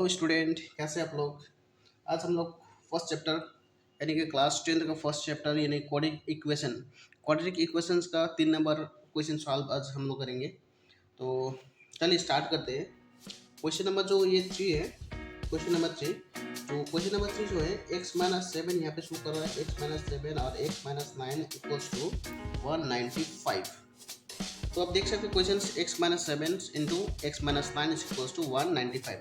Hello student, कैसे आप लोग। आज हम लोग फर्स्ट चैप्टर यानी कि क्लास 10th का फर्स्ट चैप्टर यानी क्वाड्रेटिक इक्वेशंस का 3 नंबर क्वेश्चन सॉल्व आज हम लोग करेंगे। तो चलिए स्टार्ट करते हैं। क्वेश्चन नंबर जो ये 3 है, क्वेश्चन नंबर 3 जो है x-7 यहाँ पे शो कर रहा है। x-7 और x-9 इक्वल्स टू 195। तो आप देख सकते हैं question x-7 into x-9 is equals to 195।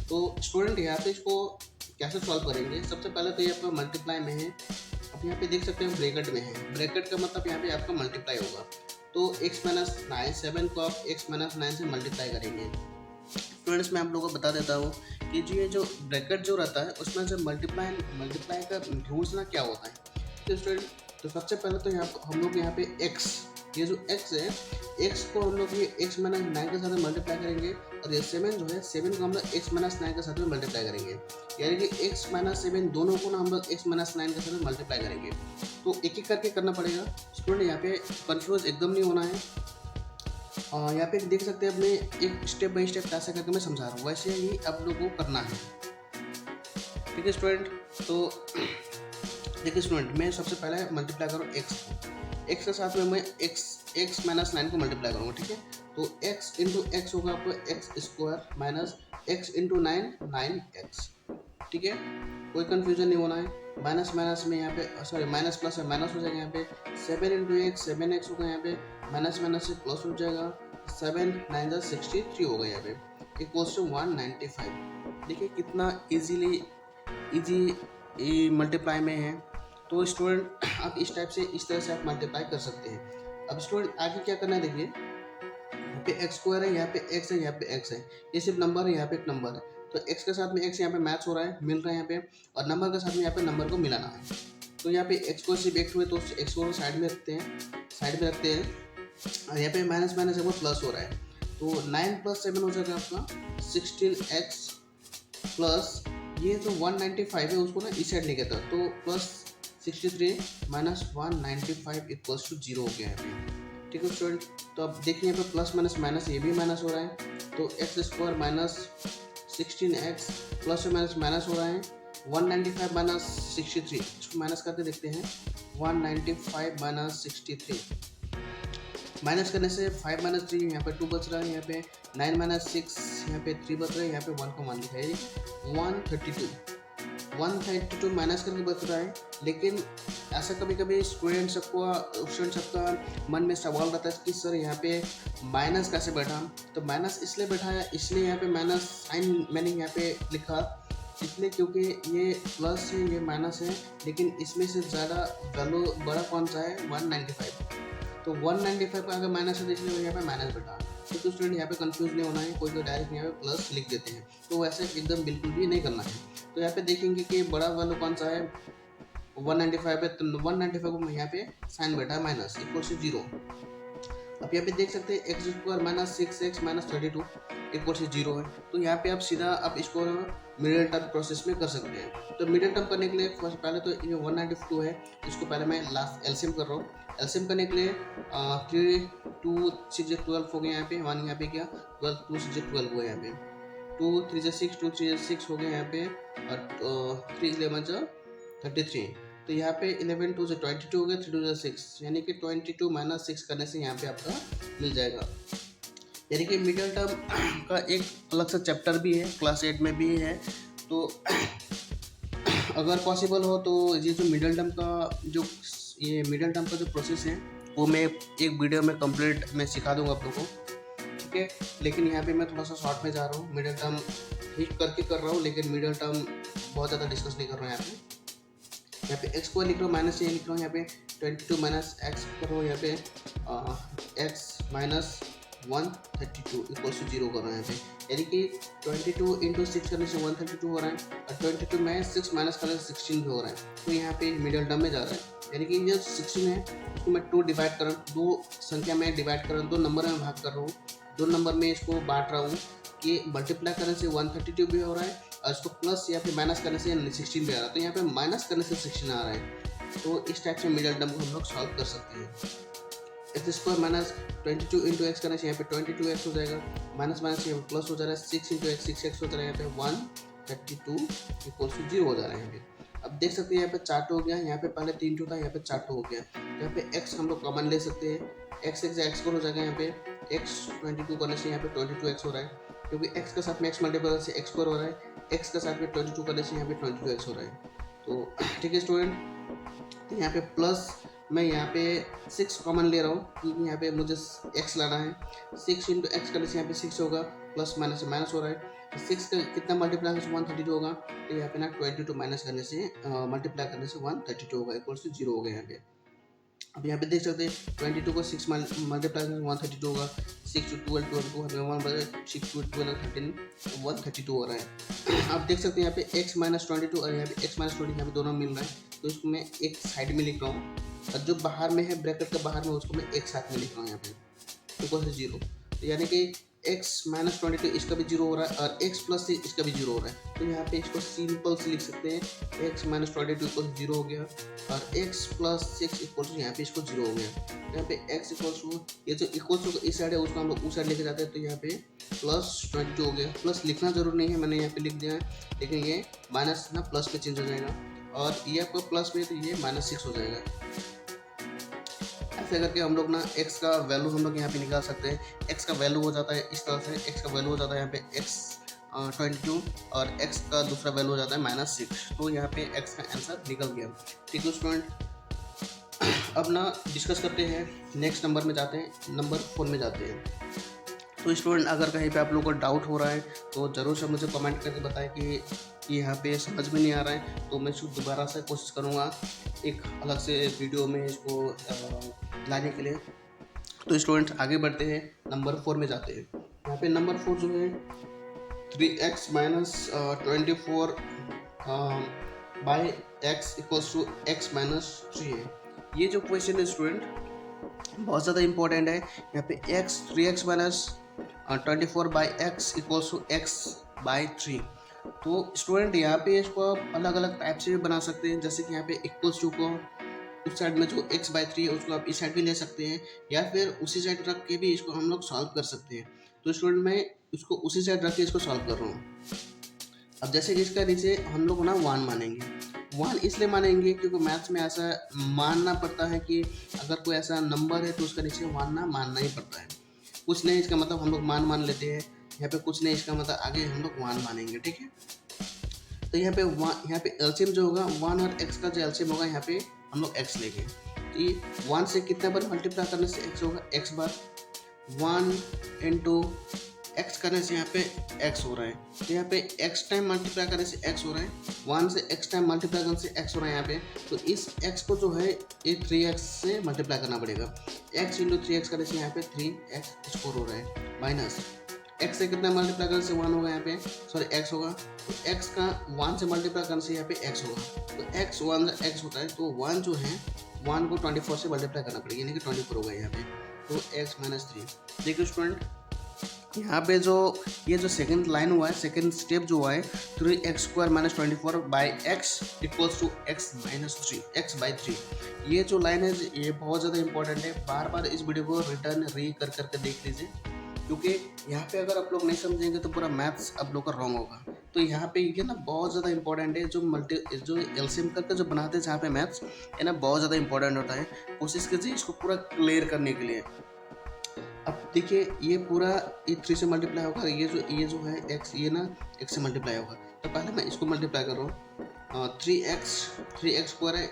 तो स्टूडेंट यहाँ पे इसको कैसे सॉल्व करेंगे। सबसे पहले तो ये आपका मल्टीप्लाई में है। अब यहाँ पे देख सकते हैं ब्रैकेट में है। ब्रैकेट का मतलब यहाँ पे आपका मल्टीप्लाई होगा। तो x-7 को आप x-9 से मल्टीप्लाई करेंगे। स्टूडेंट्स मैं आप लोगों को बता देता हूँ कि जो ये जो ब्रैकेट जो रहता है उसमें जो मल्टीप्लाई का रूल्स ना क्या होता है। तो स्टूडेंट तो सबसे पहले तो यहाँ हम लोग यहाँ पे x, ये जो x है, x को हम लोग ये x-9 के साथ मल्टीप्लाई करेंगे और ये 7 जो है 7 को हम लोग x-9 के साथ में मल्टीप्लाई करेंगे। यानी कि x-7 दोनों को ना हम लोग x-9 के साथ मल्टीप्लाई करेंगे। तो एक एक करके करना पड़ेगा स्टूडेंट, यहाँ पे कंफ्यूज एकदम नहीं होना है। यहाँ पे देख सकते हैं, अपने एक स्टेप बाय स्टेप कैसे करके मैं समझा रहा हूँ, वैसे ही आप लोगों को करना है। ठीक है स्टूडेंट। तो देखिए स्टूडेंट, मैं सबसे पहले मल्टीप्लाई करूँ x के साथ में मैं x-9 को मल्टीप्लाई करूँगा। ठीक है। तो x इंटू एक्स होगा आपको x² minus x into 9x। ठीक है, कोई कंफ्यूजन नहीं होना है। माइनस माइनस में यहाँ पे सॉरी माइनस प्लस है, माइनस हो जाएगा यहाँ पे 7 इंटू एक्स 7x होगा यहाँ पे, माइनस माइनस से प्लस हो जाएगा 7 9 63 होगा यहाँ पे इक्वल्स टू 195। देखिए कितना इजी मल्टीप्लाई में है। तो स्टूडेंट आप इस तरह से आप मल्टीप्लाई कर सकते हैं। अब स्टूडेंट आगे क्या करना है, देखिए यहाँ पे x² है, यहाँ पे x है, यहाँ पे x है, ये सिर्फ नंबर है, यहाँ पे एक नंबर है। तो x के साथ में x यहाँ पे मैच हो रहा है, मिल रहा है यहाँ पे, और नंबर के साथ में यहाँ पे नंबर को मिलाना है। तो यहाँ पे x को सिर्फ x हुए तो x को साइड में रखते हैं और यहाँ पे माइनस माइनस है वो प्लस हो रहा है। तो 9 + 7 हो जाएगा आपका 16x प्लस ये जो 195 है उसको ना इस साइड लेके था, तो प्लस 63 माइनस 195 इक्वल्स टू 0 हो गया है। ठीक है स्टूडेंट। तो अब देखिए यहाँ पे प्लस माइनस माइनस ये भी माइनस हो रहा है, तो x² minus 16x plus minus minus हो रहा है 195 माइनस 63। इसको माइनस करके देखते हैं। 195 माइनस 63 माइनस करने से 5 माइनस 3 यहाँ पे 2 बच रहा है, यहाँ पे 9 माइनस 6 यहाँ पे 3 बच रहा है, यहाँ पे 1 को मान लिखा है 132 माइनस करके बच रहा है। लेकिन ऐसा कभी कभी स्टूडेंट सबका मन में सवाल रहता है कि सर यहाँ पे माइनस कैसे बैठा। तो माइनस इसलिए बैठा है, इसलिए यहाँ पे माइनस साइन मैंने यहाँ पे लिखा इसलिए क्योंकि ये प्लस है ये माइनस है, लेकिन इसमें से ज़्यादा वैल्यू बड़ा कौन सा है 195। तो 195 का अगर माइनस है इसलिए यहाँ पे माइनस बैठा। तो स्टूडेंट यहाँ पे कंफ्यूज नहीं होना है, कोई डायरेक्ट यहाँ पे प्लस लिख देते हैं, तो वैसे एकदम बिल्कुल भी नहीं करना है। तो यहाँ पे देखेंगे कि बड़ा वैल्यू कौन सा है 195 है, तो 195 को यहाँ पे साइन बैठा है माइनस इक्वल टू 0। अब यहाँ पे देख सकते हैं x² minus 6x minus 32 equal to 0 है। तो यहाँ पे आप सीधा आप इसको मिडिल टर्म प्रोसेस में कर सकते हैं। तो मिडिल टर्म करने के लिए फर्स्ट पहले तो ये 192 है, इसको पहले मैं लास्ट एलसीएम कर रहा हूँ। एलसीएम करने के लिए 3 2 6 12 हो गया यहाँ पे, 1 यहाँ पे क्या 12 2 6 12 हुआ यहाँ पे, 2 3 6 2 3 6 हो गया यहाँ पे, और 3 11 33। तो यहाँ पे 11 2 से 22 हो गया, 3 2 6, यानी कि 22 माइनस 6 करने से यहाँ पे आपका मिल जाएगा। यानी कि मिडिल टर्म का एक अलग सा चैप्टर भी है, क्लास 8 में भी है। तो अगर पॉसिबल हो तो ये जो मिडिल टर्म का जो प्रोसेस है वो मैं एक वीडियो में कंप्लीट मैं सिखा दूंगा आप लोगों को। ठीक है, लेकिन यहाँ पे मैं थोड़ा सा शॉर्ट में जा रहा हूँ, मिडिल टर्म ठीक करके कर रहा हूँ, लेकिन मिडिल टर्म बहुत ज़्यादा डिस्कस नहीं कर रहा हूँ। यहाँ पे x को लिख रहा हूँ, माइनस ये लिख रहा हूँ, यहाँ पे 22 माइनस x कर रहा हूँ, यहाँ पे x माइनस 132 इक्वल्स टू 0 कर रहा है यहाँ पे। यानी कि 22 इंटू 6 करने से 132 हो रहा है, और 22 में 6 माइनस करने से 16 भी हो रहा है। तो यहाँ पे मिडिल टर्म में जा रहा है, यानी कि जो 16 है उसको मैं 2 संख्या में डिवाइड कर रहा हूँ, 2 नंबर में भाग कर रहा हूँ, 2 नंबर में इसको बांट रहा हूँ कि मल्टीप्लाई करने से 132 भी हो रहा है, और इसको प्लस या फिर माइनस करने से 16 भी आ रहा है। तो यहाँ पे माइनस करने से 16 आ रहा है। तो इस टाइप से मिडिल टर्म को हम लोग सॉल्व कर सकते हैं। x² माइनस 22 इंटू एक्स करने से यहाँ पे 22x हो जाएगा, माइनस माइनस यहाँ पे प्लस हो जा रहा है, 6 इंटू एक्स 6x हो जा रहा है, यहाँ पे 32 इक्वल्स टू 0 हो जा रहा है यहाँ पे। अब देख सकते हैं यहाँ पे चार्ट हो गया, यहाँ पे पहले 3 टू था, यहाँ पे 4 टू हो गया। यहाँ पे x हम लोग कॉमन ले सकते हैं, x x हो जाएगा यहाँ पे x 22 करने से यहाँ पे 22x हो रहा है, क्योंकि x के साथ में x मल्टीप्लाई से x स्क्वायर हो रहा है, x के साथ में 22 करने से यहाँ पे 22x हो रहा है। तो ठीक है स्टूडेंट, तो यहाँ पे प्लस मैं यहाँ पे 6 कॉमन ले रहा हूँ क्योंकि यहाँ पे मुझे x लाना है। 6 इंटू एक्स करने से यहाँ पे 6 होगा, प्लस माइनस से माइनस हो रहा है। 6 का कितना मल्टीप्लाई करने से 132 होगा, तो यहाँ पे ना 22 माइनस करने से मल्टीप्लाई करने से 132 होगा, इक्वल्स टू 0 हो गया यहाँ पे। अब यहाँ पे देख सकते हैं 22 को 6 मल्टीप्लाई करने से 132 होगा, 6 टू 12 12 1 बजे 6 टू 12 13 132 हो रहा है। आप देख सकते हैं यहाँ पे x माइनस 22 और यहाँ पे x माइनस 20 यहाँ पे दोनों मिल रहा है, तो इसको मैं एक साइड में लिख रहा हूँ और जो बाहर में है ब्रैकेट के बाहर में उसको मैं एक साथ में लिख रहा हूँ यहाँ पे इक्वल से 0। तो यानी कि x माइनस 22 इसका भी 0 हो रहा है और x प्लस 6 इसका भी 0 हो रहा है, तो यहाँ पे इसको सिंपल से लिख सकते हैं x माइनस 22 इक्वल 0 हो गया और x प्लस 6 इक्वल टू यहाँ पे इसको 0 हो गया। तो यहाँ पे x इक्वल टू ये जो इक्वल टू इस साइड है उसको हम लोग उस साइड लेके जाते हैं, तो यहाँ पे प्लस 22 हो गया। प्लस लिखना जरूर नहीं है, मैंने यहाँ पे लिख दिया है, लेकिन ये माइनस ना प्लस पे चेंज हो जाएगा और ये आपको प्लस में तो ये -6 हो जाएगा। ऐसे करके हम लोग ना x का वैल्यू हम लोग यहाँ पे निकाल सकते हैं। x का वैल्यू हो जाता है इस तरह से, x का वैल्यू हो जाता है यहाँ पे x 22 और x का दूसरा वैल्यू हो जाता है -6, तो यहाँ पे x का आंसर निकल गया। ठीक है स्टूडेंट, अब ना डिस्कस करते हैं, नेक्स्ट नंबर में जाते हैं, नंबर 4 में जाते हैं। तो स्टूडेंट अगर कहीं पे आप लोगों को डाउट हो रहा है तो ज़रूर से मुझे कमेंट करके बताएं कि यहाँ पे समझ में नहीं आ रहा है, तो मैं इसको दोबारा से कोशिश करूँगा एक अलग से वीडियो में इसको लाने के लिए। तो स्टूडेंट आगे बढ़ते हैं, नंबर 4 में जाते हैं। यहाँ पे नंबर 4 जो है 3x minus 24 by x equals to x minus 3 है। ये जो क्वेश्चन है स्टूडेंट बहुत ज़्यादा इंपॉर्टेंट है। यहाँ पे x 3x minus 24 by x equals to x by 3। तो स्टूडेंट यहाँ पे इसको आप अलग अलग टाइप से भी बना सकते हैं, जैसे कि यहाँ पे इक्वल्स टू को उस साइड में जो x बाई 3 है उसको आप इस साइड भी ले सकते हैं, या फिर उसी साइड रख के भी इसको हम लोग सॉल्व कर सकते हैं। तो स्टूडेंट मैं इसको उसी साइड रख के इसको सॉल्व कर रहा हूँ। अब जैसे कि इसका नीचे हम लोग ना 1 मानेंगे, 1 इसलिए मानेंगे क्योंकि मैथ्स में ऐसा मानना पड़ता है कि अगर कोई ऐसा नंबर है तो उसका नीचे 1 ना मानना ही पड़ता है। कुछ नहीं इसका मतलब हम लोग मान लेते हैं, यहाँ पे कुछ नहीं इसका मतलब आगे हम लोग 1 मानेंगे। ठीक है, तो यहाँ पे एलसीएम जो होगा 1 और x का जो एलसीएम होगा यहाँ पे हम लोग x लेंगे। तो ये 1 से कितने बार मल्टीप्लाई करने से x होगा, x बार 1 इंटू x करने से यहाँ पे x हो रहा है, तो यहाँ पे x टाइम मल्टीप्लाई करने से x हो रहा है, 1 से x टाइम मल्टीप्लाई करने से x हो रहा है यहाँ पे। तो इस x को जो है ये 3x से मल्टीप्लाई करना पड़ेगा, x इंटू 3x करने से यहाँ पे 3x स्कोर हो रहा है, माइनस x से कितना मल्टीप्लाई करने से 1 होगा यहाँ पे, सॉरी x होगा, तो x का 1 से मल्टीप्लाई करने से यहाँ पे x होगा, तो x 1 x होता है, तो 1 जो है 1 को 24 से मल्टीप्लाई करना पड़ेगा, यानी कि 24 होगा यहाँ पे, तो x माइनस 3। देखिए स्टूडेंट यहाँ पे जो ये जो सेकंड लाइन हुआ है, सेकंड स्टेप जो हुआ है 3x square minus 24 by x equals to x minus 3 x by 3, ये जो लाइन है ये बहुत ज़्यादा इंपॉर्टेंट है। बार बार इस वीडियो को रिटर्न कर करके देख लीजिए, क्योंकि यहाँ पे अगर आप लोग नहीं समझेंगे तो पूरा मैथ्स आप लोग का रॉन्ग होगा। तो यहाँ पे ये ना बहुत ज़्यादा इंपॉर्टेंट है, जो एलसीएम करके जो बनाते हैं जहाँ पे मैथ्स है ना बहुत ज़्यादा इंपॉर्टेंट होता है। कोशिश कीजिए इसको पूरा क्लियर करने के लिए। अब देखिए ये पूरा ये 3 से मल्टीप्लाई होगा, ये जो है x ये ना x से मल्टीप्लाई होगा, तो पहले मैं इसको मल्टीप्लाई कर रहा हूँ। 3x स्क्वायर है,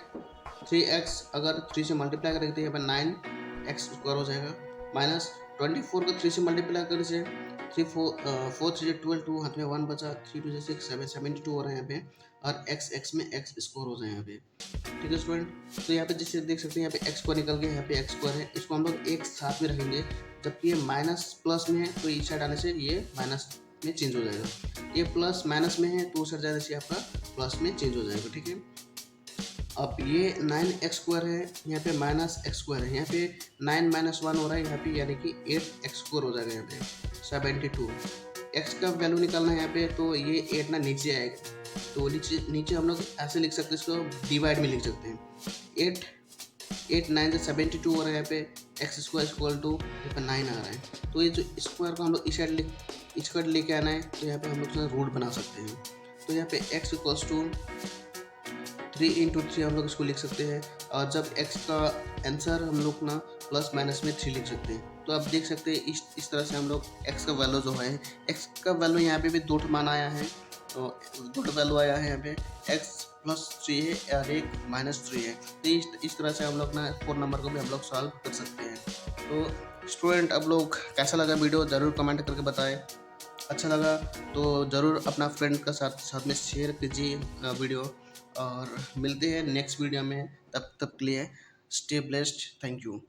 3x अगर 3 से मल्टीप्लाई करेंगे तो यहाँ पर 9x स्क्वायर हो जाएगा, माइनस 24 को 3 से मल्टीप्लाई करने से 4 3 12 2 हाथ में 1 बचा, 3 2 6 7 72 हो रहा है यहाँ पे, और x में x स्क्वायर हो जाए यहाँ पे। ठीक है स्टूडेंट, तो यहाँ पे जैसे देख सकते हैं यहाँ पे x स्क्वायर निकल गया, यहाँ पे x स्क्वायर है, इसको हम लोग एक साथ में रखेंगे, जबकि ये माइनस प्लस में है तो इस साइड आने से ये माइनस में चेंज हो जाएगा, ये प्लस माइनस में है तो उस साइड जाने से आपका प्लस में चेंज हो जाएगा। ठीक है, अब ये 9x स्क्वायर है, यहाँ पे माइनस x स्क्वायर है, यहाँ पे 9 माइनस 1 हो रहा है यहाँ पे, यानी कि 8x स्क्वायर हो जाएगा यहाँ पे 72। x का वैल्यू निकालना है यहाँ पे, तो ये 8 ना नीचे आएगा, तो नीचे हम लोग ऐसे लिख सकते हैं, इसको डिवाइड में लिख सकते हैं। 8 9 से 72 हो रहा है यहाँ पे, x स्क्वायर इक्वल टू यहाँ पे 9 आ रहा है, तो ये जो स्क्वायर को हम लोग इस साइड लेके आना है, तो यहाँ पे हम लोग रूट बना सकते हैं। तो यहाँ पे x इक्वल्स टू 3 इंटू 3 हम लोग इसको लिख सकते हैं, और जब x का आंसर हम लोग ना प्लस माइनस में 3 लिख सकते हैं। तो आप देख सकते हैं इस तरह से हम लोग x का वैल्यू जो है, x का वैल्यू यहाँ पे भी 2 मान आया है, तो 2 वैल्यू आया है यहाँ पे, x प्लस 3 है और एक माइनस 3 है। तो इस तरह से हम लोग ना 4 नंबर को भी हम लोग सॉल्व कर सकते हैं। तो स्टूडेंट, आप लोग कैसा लगा वीडियो ज़रूर कमेंट करके बताएं। अच्छा लगा तो ज़रूर अपना फ्रेंड का साथ में शेयर कीजिए वीडियो, और मिलते हैं नेक्स्ट वीडियो में। तब तक के लिए स्टे ब्लेस्ड। Thank you.